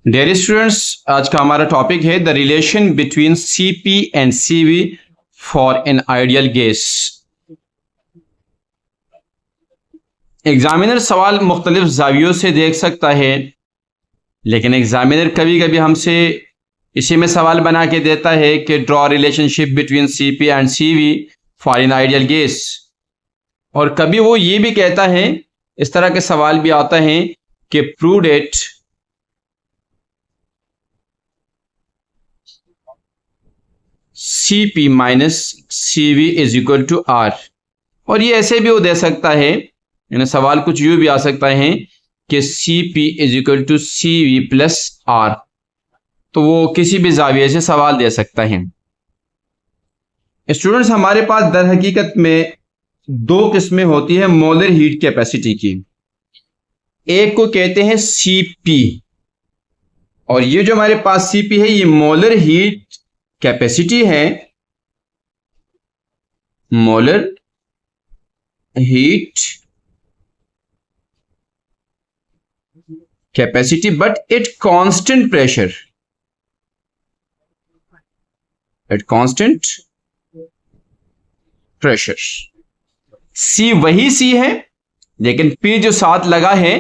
Dear students, आज का हमारा टॉपिक है the relation between CP and CV for an ideal gas. Examiner सवाल मुख्तलिफ जावियों से देख सकता है, लेकिन एग्जामिनर कभी कभी हमसे इसी में सवाल बना के देता है कि draw relationship between CP and CV for an ideal gas. और कभी वो ये भी कहता है, इस तरह के सवाल भी आता है कि prove that CP minus CV is equal to R। और ये ऐसे भी वो दे सकता है, यानी सवाल कुछ यूं भी आ सकता है कि CP is equal to CV plus R। तो वो किसी भी जाविये से सवाल दे सकता है। स्टूडेंट्स, हमारे पास दर हकीकत में दो किस्में होती है मोलर हीट कैपेसिटी की। एक को कहते हैं CP, और ये जो हमारे पास CP है ये मोलर हीट कैपेसिटी है, molar heat capacity, but at constant pressure, eight constant pressure. C वही C है, लेकिन P जो साथ लगा है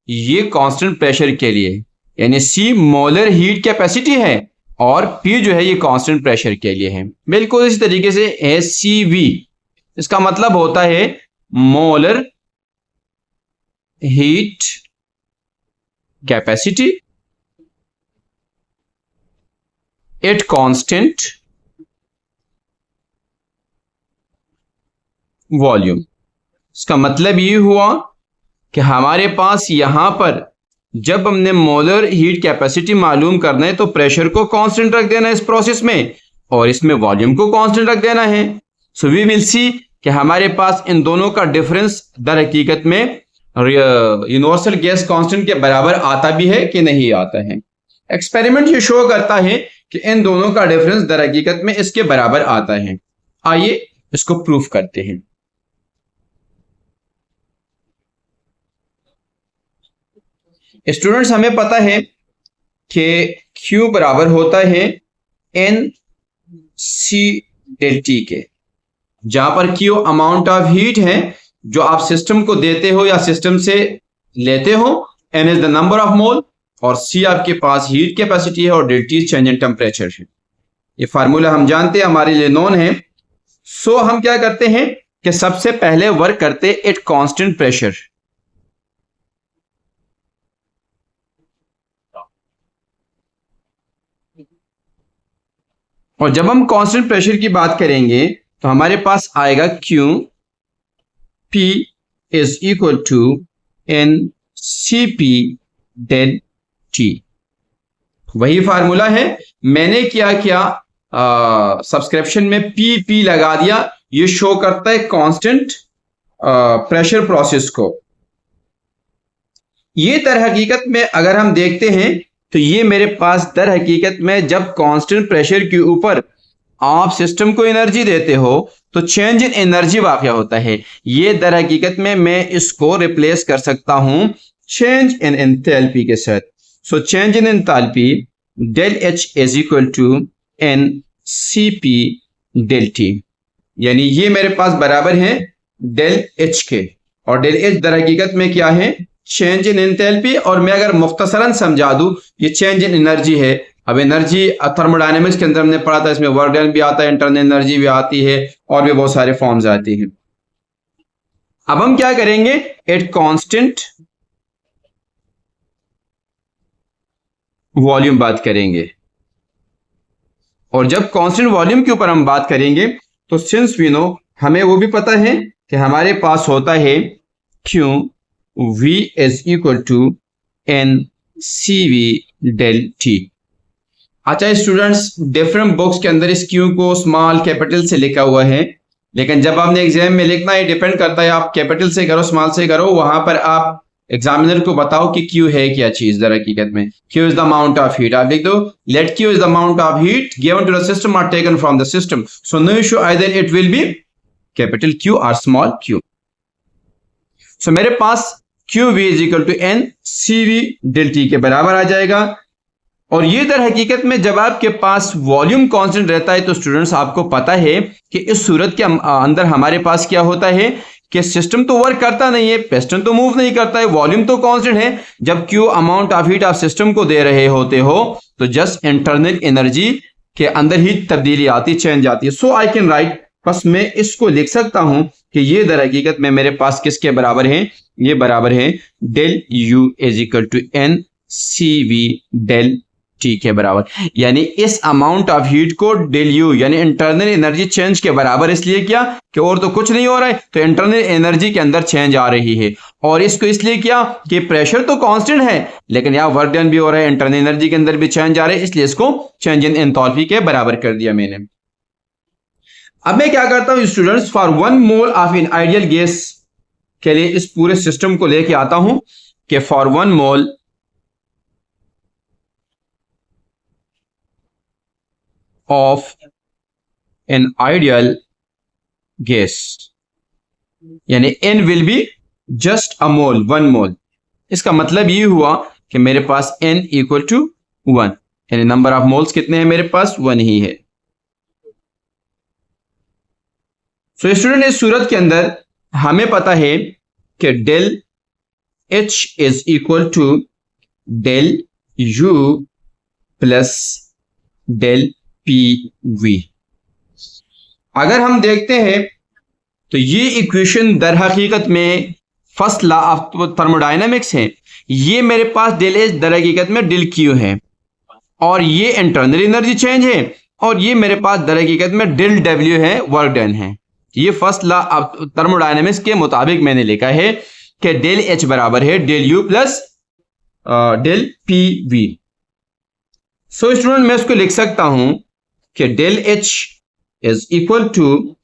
ये कांस्टेंट प्रेशर के लिए, यानी C मोलर हीट कैपेसिटी है और P जो है ये कांस्टेंट प्रेशर के लिए है। बिल्कुल इसी तरीके से CV, इसका मतलब होता है molar heat capacity at constant volume. इसका मतलब ये हुआ कि हमारे पास यहां पर जब हमने मोलर हीट कैपेसिटी मालूम करना है तो प्रेशर को कांस्टेंट रख देना है इस प्रोसेस में, और इसमें वॉल्यूम को कांस्टेंट रख देना है। सो वी विल सी कि हमारे पास इन दोनों का डिफरेंस दर हकीकत में यूनिवर्सल गैस कांस्टेंट के बराबर आता भी है कि नहीं आता है। एक्सपेरिमेंट ये शो करता है कि इन दोनों का डिफरेंस दर हकीकत में इसके बराबर आता है। आइए इसको प्रूफ करते हैं। स्टूडेंट्स, हमें पता है कि Q बराबर होता है NC डेल T के, जहां पर Q अमाउंट ऑफ हीट है जो आप सिस्टम को देते हो या सिस्टम से लेते हो, N is the number of mole, और C आपके पास हीट कैपेसिटी है और del T change in temperature है। ये फार्मूला हम जानते हैं, हमारे लिए नोन है। सो हम क्या करते हैं कि सबसे पहले वर्क करते एट कांस्टेंट प्रेशर। और जब हम कांस्टेंट प्रेशर की बात करेंगे तो हमारे पास आएगा Q P is equal to NCP del T। वही फार्मूला है। मैंने क्या सब्सक्रिप्शन में PP लगा दिया, ये शो करता है कांस्टेंट प्रेशर प्रोसेस को। ये दर हकीकत में अगर हम देखते हैं तो ये मेरे पास दर हकीकत में जब कांस्टेंट प्रेशर के ऊपर आप सिस्टम को एनर्जी देते हो तो चेंज इन एनर्जी वाक़या होता है। ये दर हकीकत में मैं इसको रिप्लेस कर सकता हूं चेंज इन एंथैल्पी के साथ। So change in enthalpy del H is equal to NCP del T, यानी ये मेरे पास बराबर है डेल H के, और डेल H दर हकीकत में क्या है, चेंज इन एंथैल्पी। और मैं अगर मुख्तसरन समझा दूं, ये चेंज इन एनर्जी है। अब एनर्जी थर्मोडायनेमिक्स के अंदर हमने पढ़ा था, इसमें वर्क डन भी आता है, इंटरनल एनर्जी भी आती है, और भी बहुत सारे फॉर्म्स आती हैं। अब हम क्या करेंगे, एट कांस्टेंट वॉल्यूम बात करेंगे, और जब कांस्टेंट वॉल्यूम के ऊपर हम बात करेंगे तो सिंस वी नो, हमें वो भी पता है कि हमारे पास होता है Q V is equal to NCV del T। अच्छा स्टूडेंट्स, डिफरेंट बुक्स के अंदर इस Q को स्मॉल कैपिटल से लिखा हुआ है, लेकिन जब आपने एग्जाम में लिखना है डिपेंड करता है आप कैपिटल से करो स्मॉल से करो, वहां पर आप एग्जामिनर को बताओ कि Q है क्या चीज। दर हकीकत में Q is the amount of heat, आप लिख दो let Q is the amount of heat given to the system और taken from the system. So no issue, either it will be capital Q और स्मॉल q। सो मेरे पास QV is equal to NCV del T के बराबर आ जाएगा। और ये दर हकीकत में जब आपके पास वॉल्यूम कांस्टेंट रहता है तो स्टूडेंट्स आपको पता है कि इस सूरत के अंदर हमारे पास क्या होता है कि सिस्टम तो वर्क करता नहीं है, पिस्टन तो मूव नहीं करता है, वॉल्यूम तो कांस्टेंट है। जब क्यू अमाउंट ऑफ हीट आप सिस्टम को दे रहे होते हो तो जस्ट इंटरनल एनर्जी के अंदर ही तब्दीली आती, चेंज आती है। सो आई कैन राइट, बस मैं इसको लिख सकता हूं कि ये दर हकीकत में मेरे पास किसके बराबर है, ये बराबर है del U is equal to N C V del T के बराबर। यानी इस अमाउंट ऑफ हीट को डेल यू यानी इंटरनल एनर्जी चेंज के बराबर इसलिए किया कि और तो कुछ नहीं हो रहा है, तो इंटरनल एनर्जी के अंदर चेंज आ रही है। और इसको इसलिए किया कि प्रेशर तो कांस्टेंट है लेकिन यहाँ वर्क डन भी हो रहा है, इंटरनल एनर्जी के अंदर भी चेंज आ रहा है, इसलिए इसको चेंज इन एंथैल्पी के बराबर कर दिया मैंने। अब मैं क्या करता हूं students, for 1 mole of in ideal gas के लिए इस पूरे सिस्टम को लेके आता हूं कि for 1 mole of an ideal gas यानी n will be just a mole, 1 mole। इसका मतलब ये हुआ कि मेरे पास n इक्वल टू 1 यानी नंबर ऑफ मोल्स कितने हैं मेरे पास, 1 ही है। सो स्टूडेंट इस सूरत के अंदर हमें पता है कि del H is equal to del U plus del PV। अगर हम देखते हैं तो ये इक्वेशन दर हकीकत में फर्स्ट लॉ ऑफ थर्मोडायनामिक्स है। ये मेरे पास डेल एच दर हकीकत में डेल क्यू है और ये इंटरनल एनर्जी चेंज है और ये मेरे पास दर हकीकत में डेल डब्ल्यू है, वर्क डन है। ये फर्स्ट लॉ ऑफ थर्मोडायनामिक्स के मुताबिक मैंने लिखा है कि डेल एच बराबर है del U plus del PV। So student मैं इसको लिख सकता हूं कि del H is equal to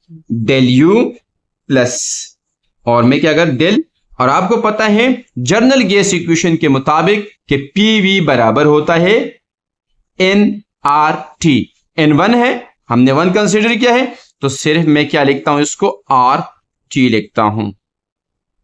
del U plus और मैं क्या कर डेल, और आपको पता है जनरल गैस इक्वेशन के मुताबिक कि PV बराबर होता है nRT। N1 है, हमने 1 कंसीडर किया है तो सिर्फ मैं क्या लिखता हूं, इसको RT लिखता हूं।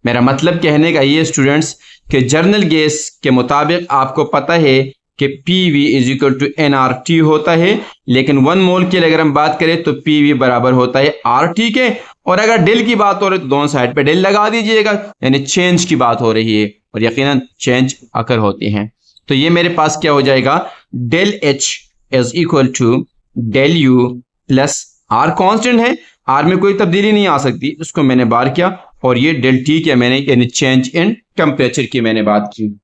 मेरा मतलब कहने का ये स्टूडेंट्स कि जनरल गैस के मुताबिक आपको पता है कि PV is equal to nRT होता है, लेकिन 1 मोल के लिए अगर हम बात करें तो PV बराबर होता है RT के। और अगर डेल की बात हो रही है तो दोनों साइड पे डेल लगा दीजिएगा, यानी चेंज की बात हो रही है और यकीनन चेंज अकर होते हैं। तो ये मेरे पास क्या हो जाएगा, del H is equal to del U plus R constant है, R में कोई तब्दीली नहीं आ सकती, उसको मैंने बार किया, और ये डेल T क्या मैंने यानी चेंज इन टेम्परेचर की मैंने बात की।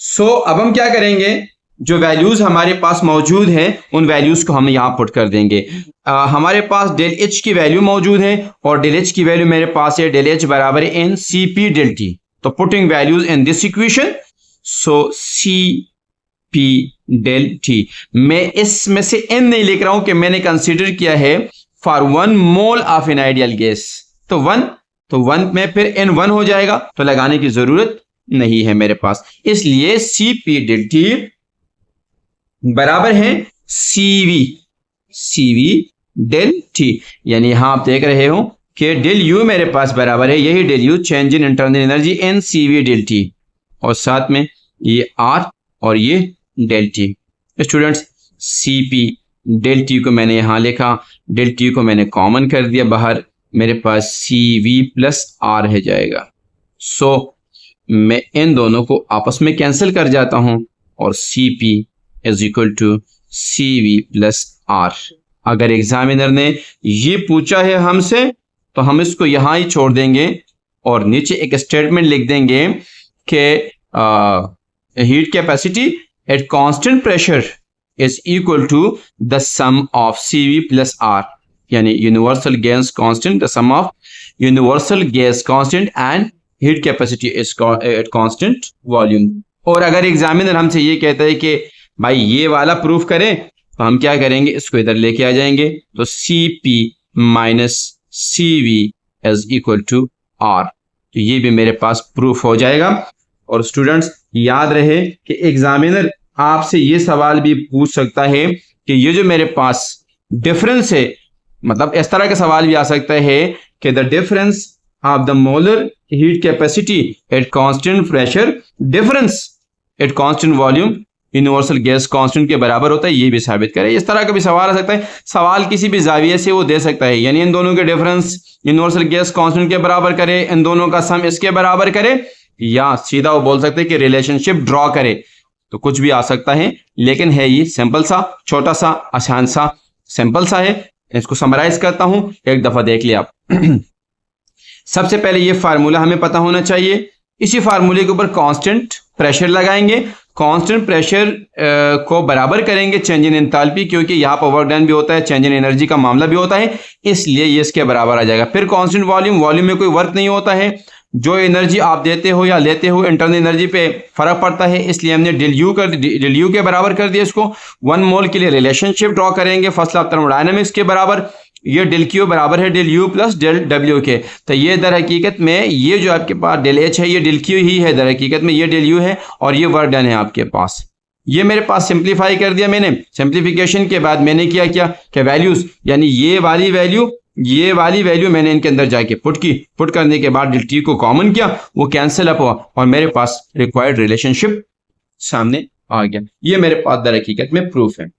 सो अब हम क्या करेंगे, जो वैल्यूज हमारे पास मौजूद हैं उन वैल्यूज को हम यहां पुट कर देंगे। हमारे पास डेल एच की वैल्यू मौजूद है और डेल एच की वैल्यू मेरे पास है डेल एच बराबर है N C P del T. तो putting values in this equation, so C P del T. मैं इसमें से एन नहीं लिख रहा हूं कि मैंने कंसीडर किया है for 1 mole of an ideal gas, तो 1 में फिर एन 1 हो जाएगा, तो लगाने की जरूरत नहीं है मेरे पास, इसलिए सी पी डेल टी बराबर है सीवी डेल टी। यानी यहां आप देख रहे हो कि डेल यू मेरे पास बराबर है, यही del U change in internal energy n CV del T, और साथ में ये आर और ये del T. Students CP del T को मैंने यहां लिखा, डेल टी को मैंने कॉमन कर दिया बाहर, मेरे पास सीवी प्लस आर है जाएगा। सो मैं इन दोनों को आपस में कैंसिल कर जाता हूं और CP is equal to CV plus R। अगर एग्जामिनर ने ये पूछा है हमसे तो हम इसको यहां ही छोड़ देंगे और नीचे एक स्टेटमेंट लिख देंगे कि heat capacity at constant pressure is equal to the sum of CV plus R, यानी universal gas constant, the sum of universal gas constant and heat capacity is at constant volume. और अगर examiner हमसे ये कहता है कि भाई ये वाला प्रूफ करें, तो हम क्या करेंगे, इसको इधर लेके आ जाएंगे, तो CP minus CV is equal to R, तो ये भी मेरे पास प्रूफ हो जाएगा। और स्टूडेंट्स याद रहे कि एग्जामिनर आपसे ये सवाल भी पूछ सकता है कि ये जो मेरे पास डिफरेंस है, मतलब इस तरह का सवाल भी आ सकता है कि the difference of the molar heat capacity at constant pressure, difference at constant volume universal gas constant के बराबर होता है, ये भी साबित करें। इस तरह का भी सवाल आ सकता है, सवाल किसी भी जाविये से वो दे सकता है, यानी इन दोनों के डिफरेंस यूनिवर्सल गैस कांस्टेंट के बराबर करे, इन दोनों का सम इसके बराबर करे, या सीधा वो बोल सकते हैं कि रिलेशनशिप ड्रॉ करे, तो कुछ भी आ सकता है। लेकिन है ये सिंपल सा, छोटा सा, आसान सा, सिंपल सा है। इसको समराइज करता हूं, एक दफा देख लिया आप। सबसे पहले ये फार्मूला हमें पता होना चाहिए। इसी फार्मूले के ऊपर कांस्टेंट प्रेशर लगाएंगे, कांस्टेंट प्रेशर को बराबर करेंगे चेंज इन एंथैल्पी, क्योंकि यहाँ पर वर्क डन भी होता है, चेंज इन एनर्जी का मामला भी होता है, इसलिए ये इसके बराबर आ जाएगा। फिर कांस्टेंट वॉल्यूम, वॉल्यूम में कोई वर्क नहीं होता है, जो एनर्जी आप देते हो या लेते हो इंटरनल एनर्जी पे फर्क पड़ता है, इसलिए हमने डेल यू के बराबर कर दिया इसको। 1 मोल के लिए रिलेशनशिप ड्रॉ करेंगे फर्स्ट लॉ ऑफ थर्मोडायनामिक्स के बराबर, ये डेल क्यू बराबर है del U plus del W के। तो ये दर हकीकत में ये जो आपके पास डेल एच है, ये डेल क्यू ही है, दर हकीकत में ये डेल यू है, और ये वर्क डन है आपके पास। ये मेरे पास सिंप्लीफाई कर दिया मैंने। सिंप्लीफिकेशन के बाद मैंने किया क्या वैल्यूज, यानी ये वाली वैल्यू मैंने इनके अंदर जाके पुट करने के बाद डेल टी को कॉमन किया, वो कैंसिल अप हुआ और मेरे पास रिक्वायर्ड रिलेशनशिप सामने आ गया। ये मेरे पास दर हकीकत में प्रूफ है।